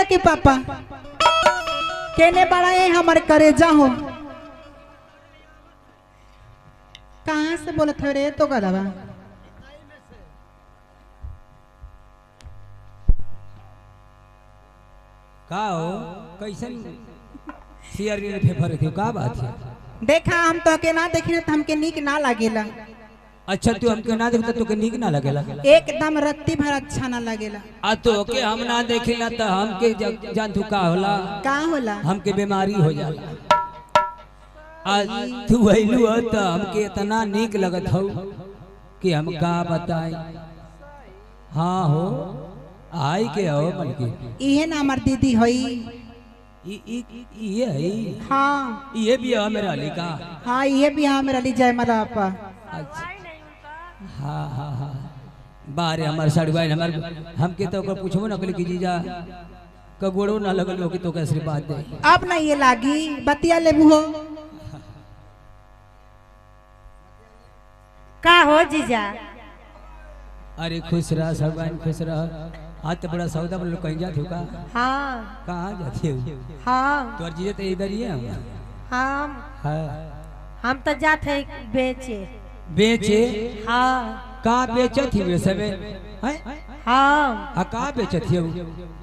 कि पापा केने बड़ा है हमारे करेजा हो। कहाँ से बोलत हो रे तो गलबा का हो कैसन सियर ने फेफर थे का बात है। देखा हम तो के ना देखी तो हमके नीक ना लागेला। अच्छा तू हमके ना देखता तो के नीक ना लगेला एकदम रत्ती भर अच्छा ना लगेला। आ तो के हम ना देखिला तो हमके जान तू का होला का होला हमके बीमारी हो जाला। आज तू आइलू हो तो हमके इतना नीक लगत हो कि हम का बताई। हाँ हो आई के हो बल्कि इहे ना हमार दीदी होई। ये है हाँ ये भी है मेरा लिका। हाँ ये भी हाँ मेरा ली जय मला आपा। अच्छा हाँ हाँ हाँ बारे हमारे साड़ी भाई हमारे हमके तो पूछबो ना कल की जीजा का गोड़ो ना लगल हो कि तो कैसे बात दे। अब ना ये लागी बतिया लेबू हो। का हो जीजा। अरे खुश रह सब भाई खुश रह। आज तो बड़ा सौदा बोलो कहीं जाते हो का। हाँ कहाँ जाते हो। हाँ तो जीजा तो इधर ही है हम हाँ हम तो जाते हैं बेचे। बेचे हाँ का बेचे थी वे सब हाँ का बेचे थी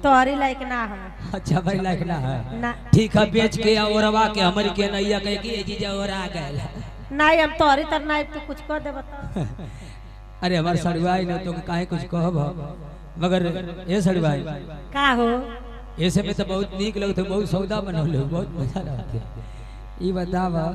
तोहरी लायक ना है। अच्छा भाई लायक ना है ना ठीक है बेच के औरवा के हमारी के नैया कह के जीजा और आ गए नहीं हम तोहरी तर नहीं तो कुछ कर दे बता। अरे हमारे सड़वाई ने तो काहे कुछ कहब मगर ये सड़वाई का हो ऐसे में तो बहुत नीक लगते बहुत सौदा बनल बहुत मजा रहते। ये बतावा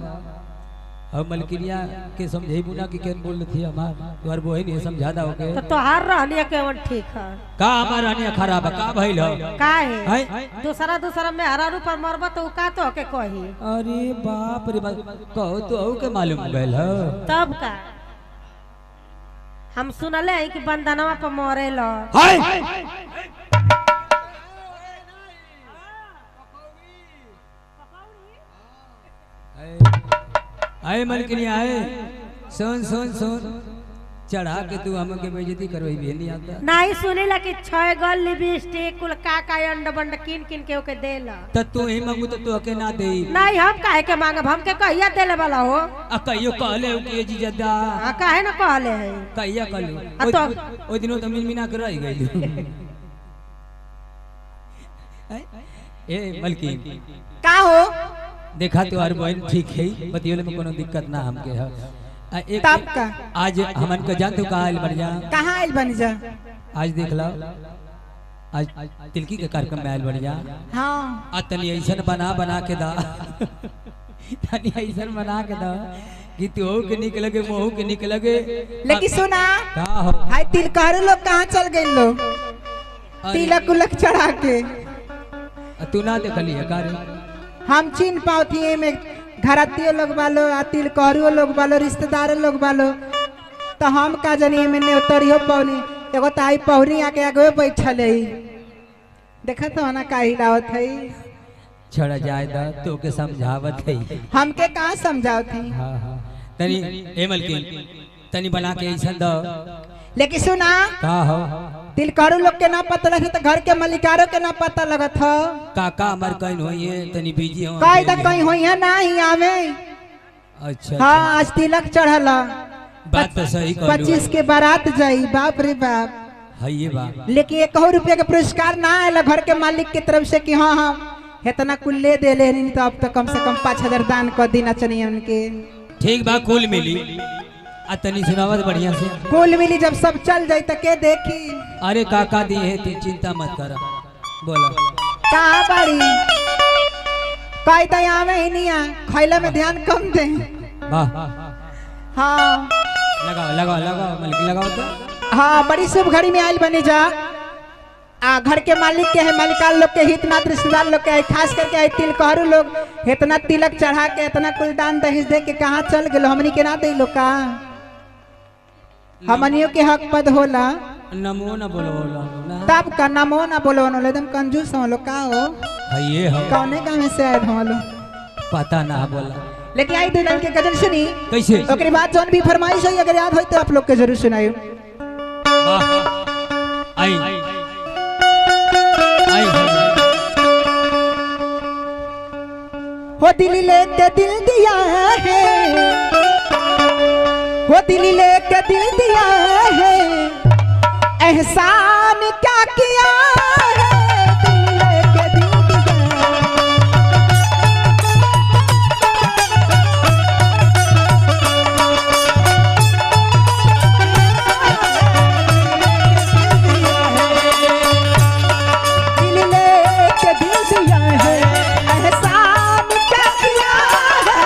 अब मलकिनिया के समझेबू ना कि केन बोल थी हमार तोहर बोहे नहीं समझादा हो के तो तोहार रहनिया केवन ठीक है का हमार रहनिया खराब है का भइल हो का है दूसरा में हरा रू पर मरबा तो का तो के कही। अरे बाप रे बाप कहो तो औ के मालूम भइल हो तब का हम सुनले हैं कि बंधनवा पर मरे लो। आए मलकिनिया आए सुन सुन सुन चढ़ा के तू हमके बेइज्जती करवाई भी नहीं आता। नहीं सुनीला कि 6 गल लिपस्टिक कुल का अंड बंड किन किन के ओके देला त तू ही मांगू तो तू के ना दे। नहीं हम काहे के मांगब हमके कहिया देले वाला हो। आ कहियो कहले हो कि जीजा दा हां काहे ना कहले है कहिया कहलू आ तो ओ दिनो तो मिनमिना कर रही गइल। ए मलकिन का हो देखा तो हर बहन ठीक है बतियोले में कोनो दिक्कत ना हमके है। एक तब का आज हमन के जान तू कहां आइल बन जा कहाँ आइल बन जा। आज देख लो आज तिलकी के कार्यक्रम में आइल बन जा। हाँ आ तनी ऐसन बना बना के दा तनी ऐसन बना के दा कि तू के निक लगे मोह के निक लगे। लेकिन सुना का हो हाय तिलकार लोग कहाँ चल गए लोग तिलक उलक चढ़ा के। तू ना देखली है कार्य हम चिन्ह पाती में घरातियों लोग बालो आ तिलकहरुओ लोग बालो रिश्तेदार लोग बालो तो हम का जनी में ने उतरियो पौनी एगो ताई पौनी आके आगे बैठल है देखा तो ना काहे लावत है। छोड़ा जाए दा तो के समझावत है हमके कहाँ समझाओ थी। हां हां तनी ए मलकिन तनी बना के ऐसन दो। लेकिन सुना का हो तिलकहरु लोग के ना पता लगे तो घर के मलिकारों के ना पता लगत हो। काका हमार कहीं होइए तनी बिजी हो कहीं तक कहीं होई है ना ही आवे। अच्छा हाँ आज तिलक चढ़ला बात तो सही कहलू 25 के बारात जाई बाप रे बाप है ये बा। लेकिन 1 रुपया के पुरस्कार ना आयल घर के मालिक की तरफ से कि हाँ हाँ इतना कुल ले दे ले नहीं तो अब तो कम से कम 5000 दान कर देना चाहिए उनके। ठीक बा कुल मिली आ तनी सुनावत बढ़िया से कुल मिली जब सब चल जाई तो के देखी। अरे काका दी है तू चिंता मत कर बोलो कहाँ बाड़ी कई तो आवे ही नहीं आ खैला में ध्यान कम दे। वाह हाँ लगाओ लगाओ लगाओ मलिक लगाओ तो हाँ बड़ी शुभ घड़ी में आयल बनी जा। आ घर के मालिक के है मालिकान लोग के हित नात रिश्तेदार लोग के है खास करके है तिलकहरु लोग इतना तिलक चढ़ा के इतना कुल दान दहेज दे के कहाँ चल गए हमनी के ना दे लोग का हमनियों के हक पद होला नमो न बोलो ना तब का नमो ना बोलो एकदम कंजूस हो लोग का हो है ये हो कौने काम में से आए हो लोग पता ना बोला। लेकिन आई दुल्हन के गजल सुनी कैसे ओकरे बाद जौन भी फरमाइश होई अगर याद होई तो आप लोग के जरूर सुनाइयो। वाह आई आई हो दिल लेके दिल दिया है, हो दिल लेके दिल दिया है, एहसान क्या किया है, दिल लेके दिल दिया दिल लेके दिल दिया है, एहसान क्या किया है,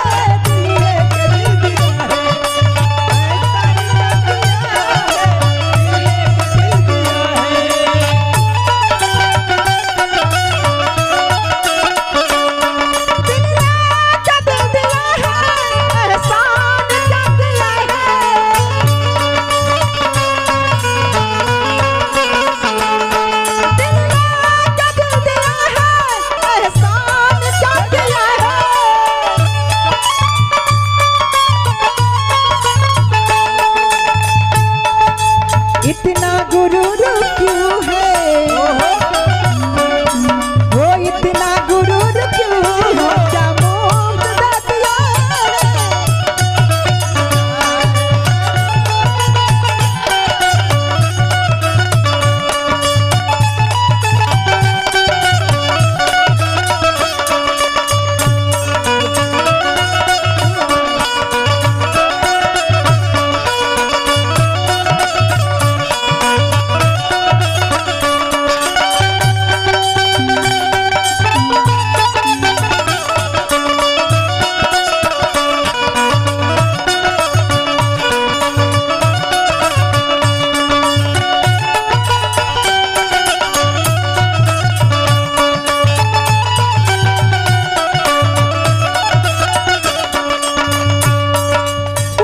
दिल लेके दिल दिया है, इतना गुरूर क्यों है, वो इतना गुरूर क्यों है, क्या मुफ्त दे दिया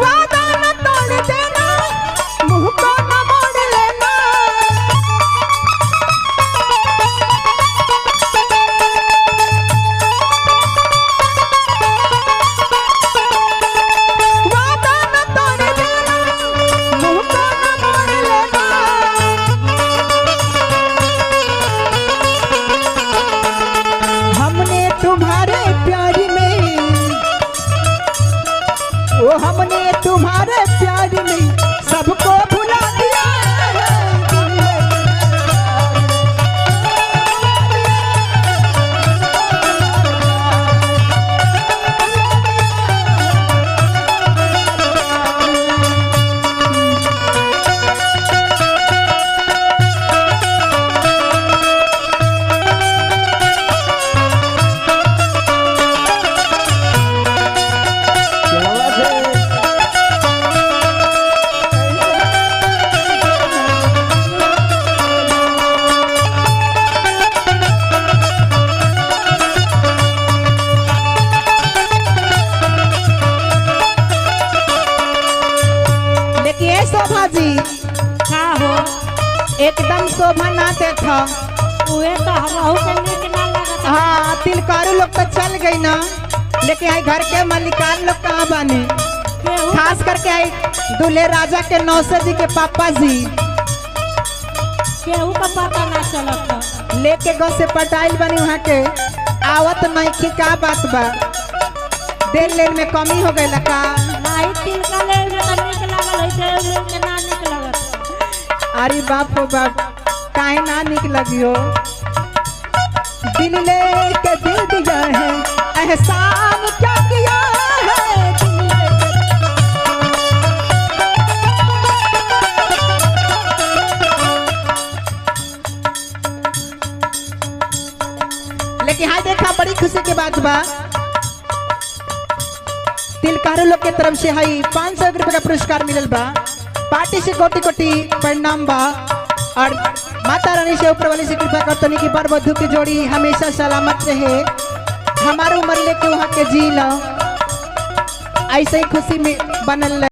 वादा न तोड़ देना, मुंह को न मोड़ लेना, वादा न तोड़ देना, मुंह को न मोड़ लेना, हमने तुम्हारे प्यार में, वो हमने तुम्हारे प्यार में सबको भुला दिया है, लेकिन ये शोभा जी का हो एकदम शोभा ना देखा। उहे तो हमहू के नीक ना लागत। हाँ तिलकारू लोग तो चल गई ना, लेकिन आई घर के मालिकान लोग कहाँ बने, केहू खास करके आई दूल्हे राजा के नौसे जी के पापा जी केहू का पता ना चलत। लेके गो से पटाइल बनी वहाँ के आवत नहीं की का बात बा, देर लेन में कमी हो गई का। नाही तिलका ले में तो नीक लागल है, देव ले में ना नीक लागत। अरे बाप हो बाप, काहे ना निक लगी हो, दिल लेके दिल दिया है, एहसान क्या किया है, दिल लेके लेकिन हाँ देखा बड़ी खुशी के बात बा, तिलकारू लोग के तरफ से हाई 500 रुपए का पुरस्कार मिलल बा, पार्टी से कोटि कोटि प्रणाम बा, और माता रानी से ऊपर वाली से कृपा करतनी की बर वधू की जोड़ी हमेशा सलामत रहे, हमारे उम्र लेके वहाँ के जी लो, ऐसे ही खुशी में बनल रहे।